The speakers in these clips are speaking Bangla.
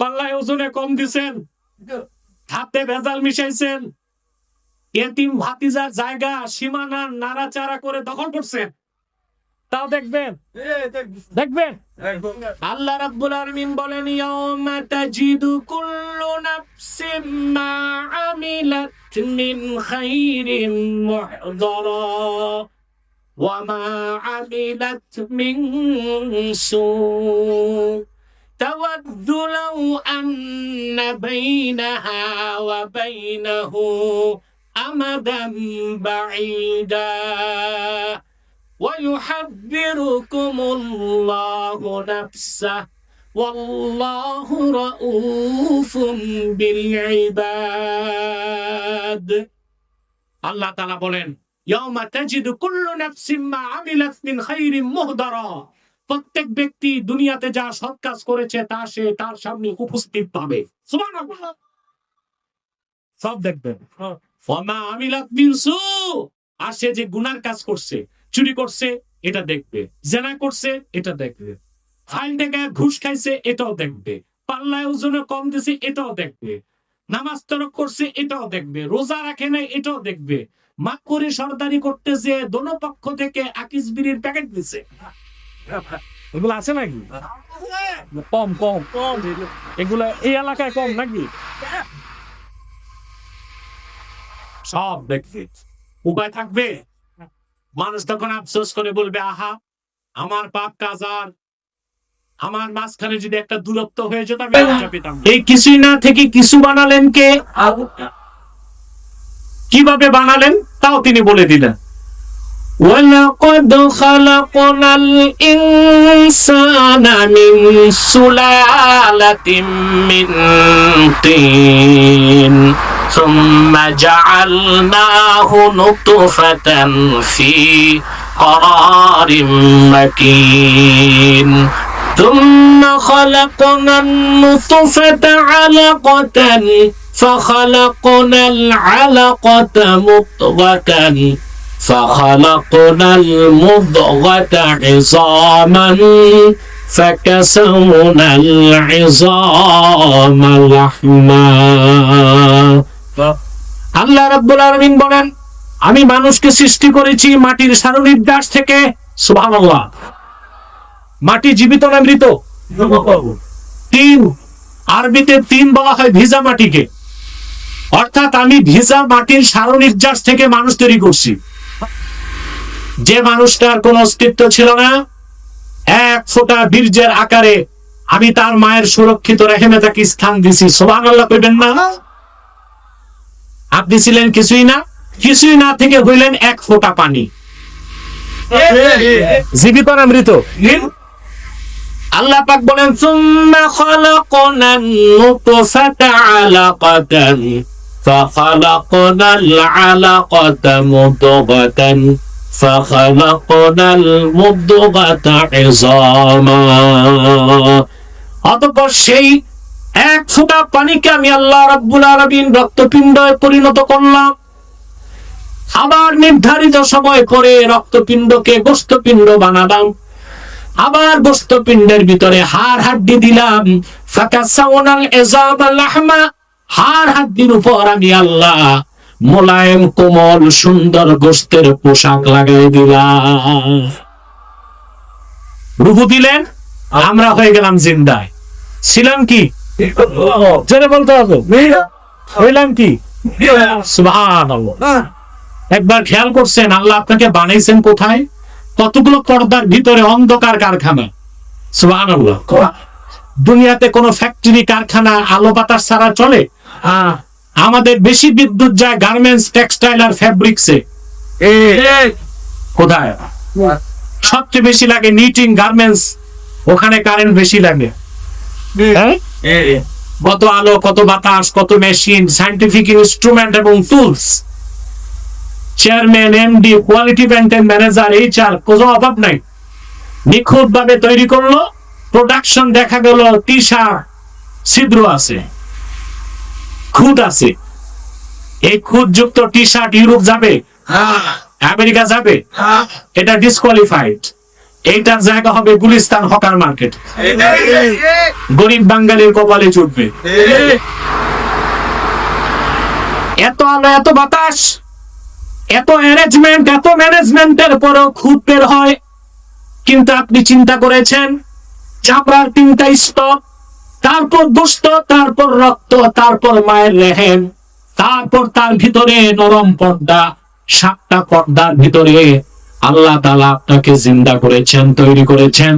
পাল্লায় ওজনে কম দিছেন, হাতে ভেজাল মিশাইছেন, এতিম ভাতিজার জায়গা সীমানা নাড়াচাড়া করে দখল করছেন, তাও দেখবেন। আল্লাহ রাব্বুল আলামিন বলেন, ইয়াউমা তাজিদু কুল্লু নাফসিম মা আমিলাত মিন খাইরিন মুহদারা ওয়া মা আমিলাত মিন সু তাওয়াদ্দু লাউ আন্না বাইনাহা ওয়া বাইনাহু আমাদান বাঈদা ويحذركم الله نفسه والله رؤوف بالعباد। আল্লাহ তাআলা বলেন, ইয়াউমা তাজিদু কুল্লু নাফসিম মা আমিলাত মিন খাইরিন মুহদারা, প্রত্যেক ব্যক্তি দুনিয়াতে যা সৎ কাজ করেছে তা সে তার সামনে উপস্থিত পাবে। সুবহানাল্লাহ, সব দেখবেন। ফামা আমিলাত মিন সু, আর সে যে গুনার কাজ করছে, চুরি করছে এটা দেখবে, জেনা করছে এটা দেখবে, ফাইল টাকা ঘুষ খাইছে এটাও দেখবে, পাল্লায় ওজনে কম দিছে এটাও দেখবে, নামাজ তরক করছে এটাও দেখবে, রোজা রাখে নাই এটাও দেখবে, মাকড়ি সরদারি করতে যে দোনো পক্ষ থেকে আকিস বিড়ির প্যাকেট দিছে, এগুলো আছে নাকি? কম কম কম, এগুলা এই এলাকায় কম নাকি? সব দেখবে। উপায় থাকবে? মানুষ তখন আফসোস করে বলবে, আহা আমার পাপ কাজ, আর আমার মাঝখানে যদি একটা দূরত্ব হয়ে যেত আমি লজ্জা পেতাম। এই কিছুই না থেকে কিছু বানালেন কে? কিভাবে বানালেন তাও তিনি বলে দিলেন। وَلَقَدْ خَلَقْنَا الْإِنسَانَ مِنْ سُلَالَةٍ مِنْ طِينٍ ثم جعلناه نطفة في قرار مكين ثم خلقنا النطفة علقة فخلقنا العلقة مضغة فخلقنا المضغة عظاما فكسونا العظام لحما। আল্লাহ রাব্বুল আলামিন বলেন, আমি মানুষকে সৃষ্টি করেছি মাটির সারনির্যাস থেকে। সুবহানাল্লাহ। মাটি জীবিত না মৃত? তিন, আরবিতে তিন বলা হয় ভিজা মাটিকে, অর্থাৎ আমি ভিজা মাটির সারনির্যাস থেকে মানুষ তৈরি করছি। যে মানুষটার কোন অস্তিত্ব ছিল না, এক ফোঁটা বীর্যের আকারে আমি তার মায়ের সুরক্ষিত রেহেমে তাকে স্থান দিছি। সুবহানাল্লাহ কইবেন না? আপনি ছিলেন কিছুই না, কিছুই না থেকে হইলেন এক ফোঁটা পানি। জীবিত না মৃত? আল্লাহ পাক বলেন, সুম্মা খালাকনান নুতফাতা আলাকাতান ফাখালাকনাল আলাকাতা মুদগাতান ফাখালাকনাল মুদগাতা ইযামা। অতঃপর সেই এক ফোঁটা পানিকে আমি আল্লাহ রাব্বুল আলামিন রক্তপিণ্ডে পরিণত করলাম, আবার নির্ধারিত সময় পরে রক্তপিণ্ডকে গোশতপিণ্ড বানালাম, আবার গোশতপিণ্ডের ভিতরে হাড় হাড্ডি দিলাম, ফাকাসাউনাল ইযামা লাহমা, হাড় হাড্ডির উপর আমি আল্লাহ মোলায়েম কোমল সুন্দর গোশতের পোশাক লাগাই দিলাম। রূহ দিলেন, আমরা হয়ে গেলাম জিন্দা। ছিলাম কি? জেনে বলতে হবে, হইলাম কি? সুবহানাল্লাহ। একবার খেয়াল করছেন আল্লাহ আপনাকে বানাইছেন কোথায়? কতগুলো পর্দার ভিতরে অন্ধকার কারখানা। সুবহানাল্লাহ। দুনিয়াতে কোন ফ্যাক্টরি কারখানা আলো বাতাস ছাড়া চলে? আমাদের বেশি বিদ্যুৎ যায় গার্মেন্টস, টেক্সটাইল আর ফ্যাব্রিক্সে। কোথায় সবচেয়ে বেশি লাগে? নিটিং, গার্মেন্টস, ওখানে কারেন্ট বেশি লাগে। কত আলো, কত বাতাস, কত মেশিন, সায়েন্টিফিক ইনস্ট্রুমেন্ট এবং tools. Chairman, MD, quality maintain manager, HR, কোনো অভাব নাই। নিখুঁত ভাবে তৈরি করলো, প্রোডাকশন দেখা গেল টি-শার্ট ছিদ্র আছে, খুঁত আছে। এই খুঁতযুক্ত টি-শার্ট ইউরোপ যাবে? আমেরিকা যাবে? এটা ডিসকোয়ালিফাইড। এইটার জায়গা হবে গুলিস্তান হকার মার্কেট। গরিব বাঙালির কপালে চুটবে। এত আলো, এত বাতাস, এত অ্যারেঞ্জমেন্ট, এত ম্যানেজমেন্টের পরও খুব বের হয়। কিন্তু আপনি চিন্তা করেছেন চামড়ার 3টা স্তর, তারপর গোশত, তারপর রক্ত, তারপর মায়ের রেহেম, তারপর তার ভিতরে নরম পর্দা, 7টা পর্দার ভিতরে আল্লাহ তাআলা আপনাকে জিন্দা করেছেন, তৈরি করেছেন।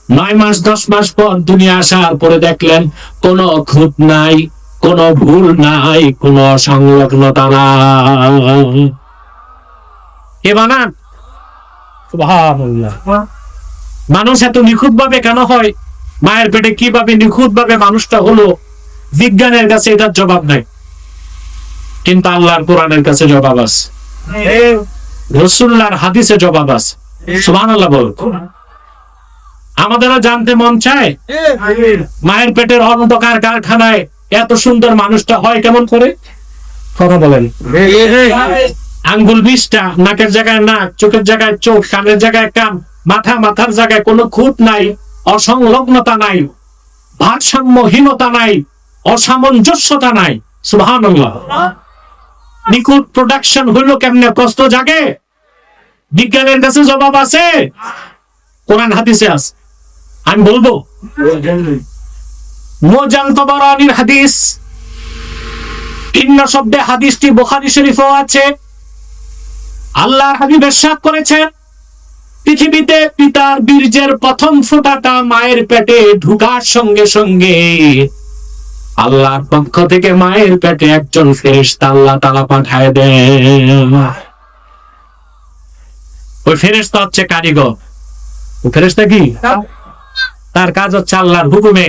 9 মাস 10 মাস পর দুনিয়া আসার পরে দেখলেন কোনো খুঁত নাই, কোনো ভুল নাই, কোনো সংলগ্নতা নাই। কে বানান? সুবহানাল্লাহ। মানুষ এত নিখুঁত ভাবে কেন হয়? মায়ের পেটে কিভাবে নিখুঁত ভাবে মানুষটা হলো, বিজ্ঞানের কাছে এটার জবাব নাই, কিন্তু আল্লাহর কোরআনের কাছে জবাব আছে, রাসূলুল্লাহর হাদিসে জবাব আছে। সুবহানাল্লাহ বল। আমাদেরও জানতে মন চায় মায়ের পেটের অন্ধকার কারখানায় এত সুন্দর মানুষটা হয় কেমন করে? কথা বলেন। আঙ্গুল 20টা, নাকের জায়গায় নাক, চোখের জায়গায় চোখ, কানের জায়গায় কান, মাথার জায়গায় কোনো খুঁত নাই, অসংলগ্নতা নাই, ভারসাম্যহীনতা নাই, অসামঞ্জস্যতা নাই। সুবহানাল্লাহ। নিখুঁত প্রোডাকশন হইলো কেমনে? প্রশ্ন জাগে। বিজ্ঞানের কাছে জবাব আছে, কোরআন হাদিসে আছে। আমি বলবো মুজাল তাবারানির হাদিস, ভিন্ন শব্দে হাদিসটি বুখারী শরীফেও আছে। আল্লাহর হাবিব ইরশাদ করেছেন, পৃথিবীতে পিতার বীর্যের প্রথম ফোঁটাটা মায়ের পেটে ঢুকার সঙ্গে সঙ্গে আল্লাহর পক্ষ থেকে মায়ের পেটে একজন ফেরেশতা আল্লাহ তাআলা পাঠায় দেন। ওই ফেরেশতা হচ্ছে কারিগর। ওই ফেরেশতা কি? তার কাজ হচ্ছে আল্লাহর হুকুমে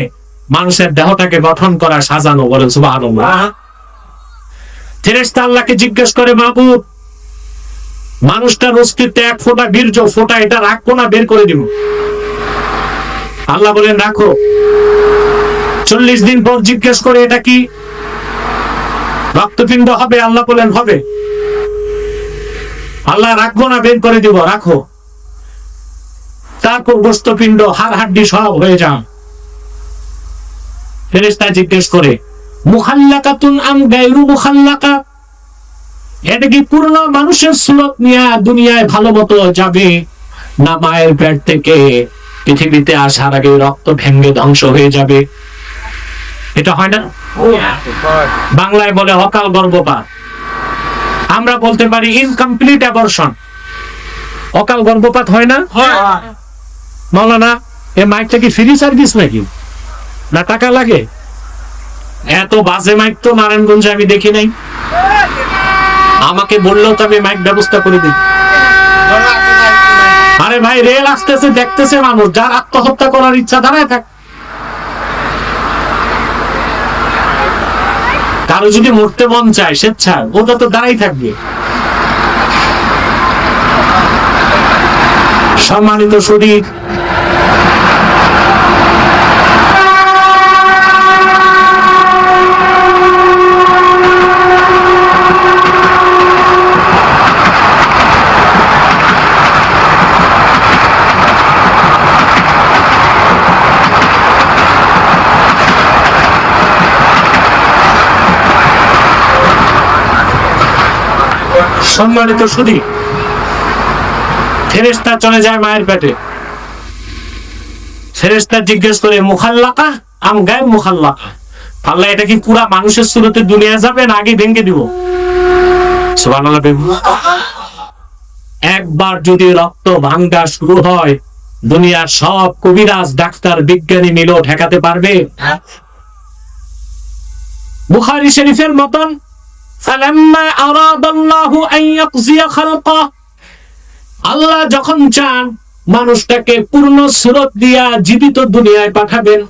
মানুষের দেহটাকে গঠন করা, সাজানো। বলেন সুবহানাল্লাহ। ফেরেশতা আল্লাহকে জিজ্ঞেস করে, মাবুদ, মানুষটার অস্তিত্বে এক ফোঁটা বীর্য, ফোঁটা এটা রাখবো না বের করে দিব? আল্লাহ বলেন রাখো। 40 দিন পর জিজ্ঞেস করে, এটা কি? রক্তপিণ্ড হবে? আল্লাহ বলেন হবে। আল্লাহ রাখবো না বের করে দিব? রাখো। তারপর গোশতপিণ্ড, হাড় হাড্ডি সব হয়ে যান। ফেরেশতা জিজ্ঞেস করে, মুখাল্লাকাতুন আম গায়রু মুখাল্লাকা? এটা কি পূর্ণ মানুষের সুরত নিয়ে দুনিয়ায় ভালো মতো যাবে, না মায়ের পেট থেকে পৃথিবীতে আসার আগে রক্ত ভেঙে ধ্বংস হয়ে যাবে? এটা হয় না? বাংলায় বলে অকাল গর্ভপাত, আমরা বলতে পারি ইনকমপ্লিট অ্যাবর্শন। অকাল গর্ভপাত হয় না? মাওলানা, এই মাইকটা কি ফ্রি সার্ভিস নাকি, না টাকা লাগে? এত বাজে মাইক তো নারায়ণগঞ্জে আমি দেখি নাই। আমাকে বললেও তো আমি মাইক ব্যবস্থা করে দিই। আরে ভাই, রেল আসতেছে, দেখতেছে মানুষ, যার আত্মহত্যা করার ইচ্ছা দাঁড়ায় থাক। কারো যদি মরতে মন চায় স্বেচ্ছায়, ওটা তো দাঁড়াই থাকবে। সম্মানিত শরীর, সম্মানিত শুধু ফেরেশতা চলে যায় মায়ের পেটে। ফেরেশতা জিজ্ঞেস করে, মুখাল্লাকা আম গায়ব মুখাল্লাকা? আল্লাহ, এটা কি পুরা মানুষের সুরতে দুনিয়া যাবে, না আগে ভেঙে দিব? সুবহানাল্লাহ। একবার যদি রক্ত ভাঙ্গা শুরু হয়, দুনিয়ার সব কবিরাজ, ডাক্তার, বিজ্ঞানী মিলেও ঠেকাতে পারবে? বুখারী শরীফের মতন, ফালাম্মা আরাদাল্লাহু আন ইয়াকজিয়া খালকা, আল্লাহ যখন চান মানুষটাকে পূর্ণ সুরত দিয়া জীবিত দুনিয়ায় পাঠাবেন,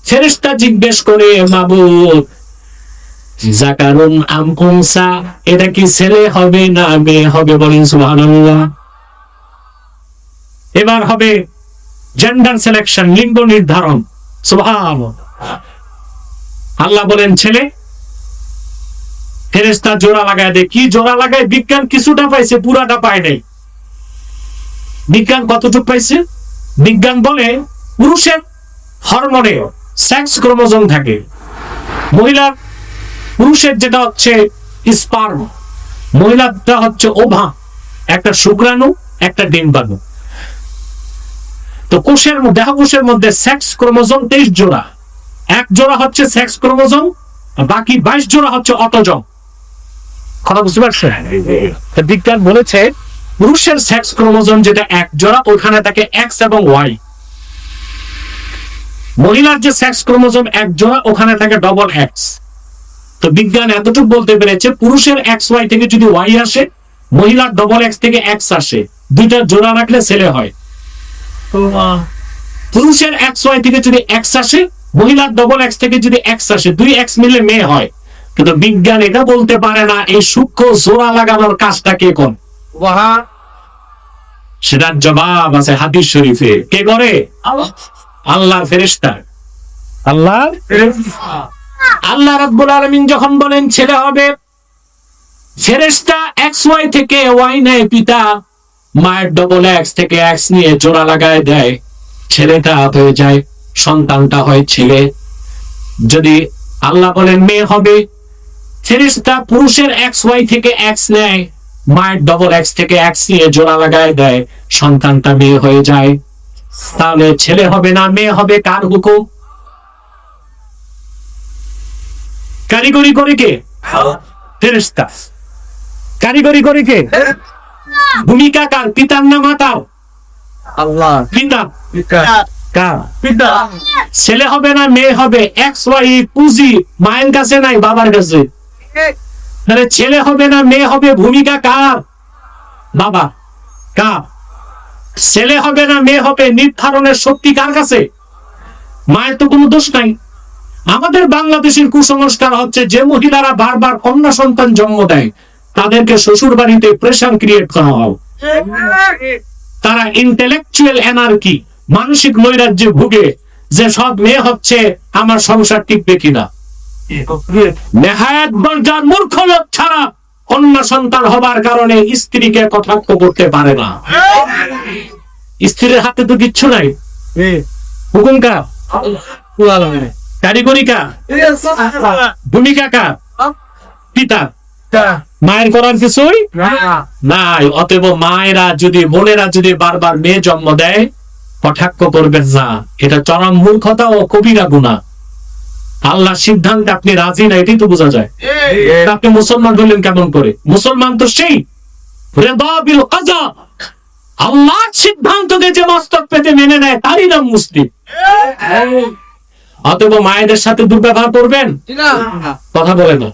ফেরেশতা জিজ্ঞেস করে, মাবুদ, যাকারুন আম উনসা? এটা কি ছেলে হবে না মেয়ে হবে? বলেন সুবহানাল্লাহ। এবার হবে জেন্ডার সিলেকশন, লিঙ্গ নির্ধারণ। সুবহানাল্লাহ। আল্লাহ বলেন ছেলে। ফেরেশতা জোড়া লাগায় দেয়। কি জোড়া লাগায়? বিজ্ঞান কিছুটা পাইছে, পুরাটা পায় নাই। বিজ্ঞান কতটুকু পাইছে? বিজ্ঞান বলে পুরুষের হরমোনে সেক্স ক্রোমোজোম থাকে, মহিলার পুরুষের যেটা হচ্ছে স্পার্ম, মহিলাটা হচ্ছে ওভা, একটা শুক্রাণু একটা ডিম্বাণু। তো দেহকোষের মধ্যে সেক্স ক্রোমোজোম 23 জোড়া, এক জোড়া হচ্ছে সেক্স ক্রোমোজোম, বাকি 22 জোড়া হচ্ছে অটোজোম। কথা বুঝতে পারছেন? বিজ্ঞান বলেছে পুরুষের সেক্স ক্রোমোজোম যেটা এক জোড়া, ওখানে থাকে এক্স এবং ওয়াই। মহিলার যে সেক্স ক্রোমোজোম এক জোড়া, ওখানে থাকে ডবল এক্স। তো বিজ্ঞান এতটুকু বলতে পেরেছে পুরুষের এক্স ওয়াই থেকে যদি ওয়াই আসে, মহিলার ডবল এক্স থেকে এক্স আসে, দুইটা জোড়া রাখলে ছেলে হয়। পুরুষের এক্স ওয়াই থেকে যদি এক্স আসে, মহিলার ডবল এক্স থেকে যদি এক্স আসে, দুই এক্স মিলে মেয়ে হয়। কিন্তু বিজ্ঞান এটা বলতে পারে না এই সূক্ষ্ম জোড়া লাগানোর কাজটা কে কোন, সেটার জবাব আছে হাদিস শরীফে। কে করে? আল্লাহর ফেরেশতা। আল্লাহ রাব্বুল আলামিন যখন বলেন ছেলে হবে, ফেরেশতা এক্স ওয়াই থেকে ওয়াই নেয়, পিতা মায়ের ডবল এক্স থেকে এক্স নিয়ে জোড়া লাগায় দেয়, ছেলেটা হয়ে যায়, সন্তানটা হয় ছেলে। যদি আল্লাহ বলেন মেয়ে হবে, ফেরেশতা পুরুষের এক্স ওয়াই থেকে এক্স নেয়, মায়ের ডবল এক্স থেকে এক্স নিয়ে জোড়া লাগায় দেয়, সন্তানটা মেয়ে হয়ে যায়। তাহলে ছেলে হবে না মেয়ে হবে, কার হুকুম? কারিগরি করে কে? ফেরেশতা। কারিগরি করে কে? ভূমিকা কার? পিতার না মাতার? আল্লাহ। পিতা। কার? পিতা। ছেলে হবে না মেয়ে হবে, এক্স ওয়াই পুঁজি মায়ের কাছে নাই, বাবার কাছে। তাহলে ছেলে হবে না মেয়ে হবে, ভূমিকা কার? বাবা। কার? ছেলে হবে না মেয়ে হবে নির্ধারণের শক্তি কার কাছে? মায়ের তো কোনো দোষ নাই। আমাদের বাংলাদেশের কুসংস্কার হচ্ছে যে মহিলারা বারবার কন্যা সন্তান জন্ম দেয়, তাদেরকে শ্বশুর বাড়িতে প্রেশার ক্রিয়েট করা হয়। তারা ইন্টেলেকচুয়াল এনার্কি, মানসিক নৈরাজ্যে ভুগে, যে সব মেয়ে হচ্ছে আমার সংসার টিকবে কিনা। নেহায়েত বর্জার মূর্খ লোক ছাড়া কন্যা সন্তান হবার কারণে স্ত্রীকে কটাক্ষ করতে পারে না। স্ত্রীর হাতে তো কিচ্ছু নাই। হুকুম কার? কারিগরি কার? ভূমিকা কার? পিতা। মায়ের করার কিছুই নাই। অতএব মায়েরা যদি, বোনেরা যদি বারবার মেয়ে জন্ম দেয়, কটাক্ষ করবেন না, এটা চরম মূর্খতা ও কবিরা গুনাহ। আল্লাহ সিদ্ধান্তে আপনি রাজি না, এটাই তো বোঝা যায়। আপনি মুসলমান হলেন কেমন করে? মুসলমান তো সেই রিদা বিল কাজা, আল্লাহর সিদ্ধান্তকে যে মস্তক পেতে মেনে নেয়, তারই নাম মুসলিম। অতএব মায়েদের সাথে দুর্ব্যবহার করবেন, কথা বলে না।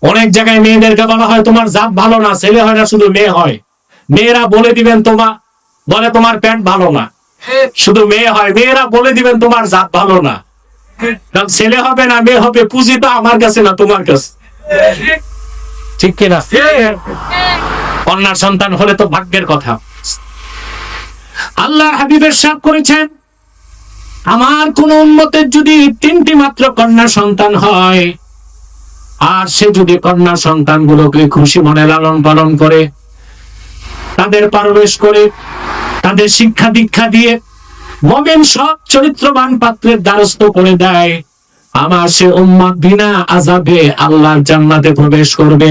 অনেক জায়গায় মেয়েদেরকে বলা হয় তোমার জাত ভালো না, ছেলে হয় না শুধু মেয়ে হয়। মেয়েরা বলে দিবেন বলে তোমার প্যান্ট ভালো না, শুধু মেয়ে হয়। মেয়েরা বলে দিবেন তোমার জাত ভালো না, ছেলে হবে না মেয়ে হবে, পুঁজি তো আমার কাছে না তোমার কাছে। ঠিক কিনা? কন্যা সন্তান হলে তো ভাগ্যের কথা। আল্লাহ হাবিবের সাথ করেছেন, আমার কোন উম্মতের যদি 3টি মাত্র কন্যা সন্তান হয়, আর সে যদি কন্যা সন্তান গুলোকে খুশি মনে লালন পালন করে, তাদের পারবেশ করে, তাদের শিক্ষা দীক্ষা দিয়ে মুমিন সব চরিত্রবান পাত্রের দ্বারস্থ করে দেয়, আমার সে উম্মত বিনা আযাবে আল্লাহর জান্নাতে প্রবেশ করবে।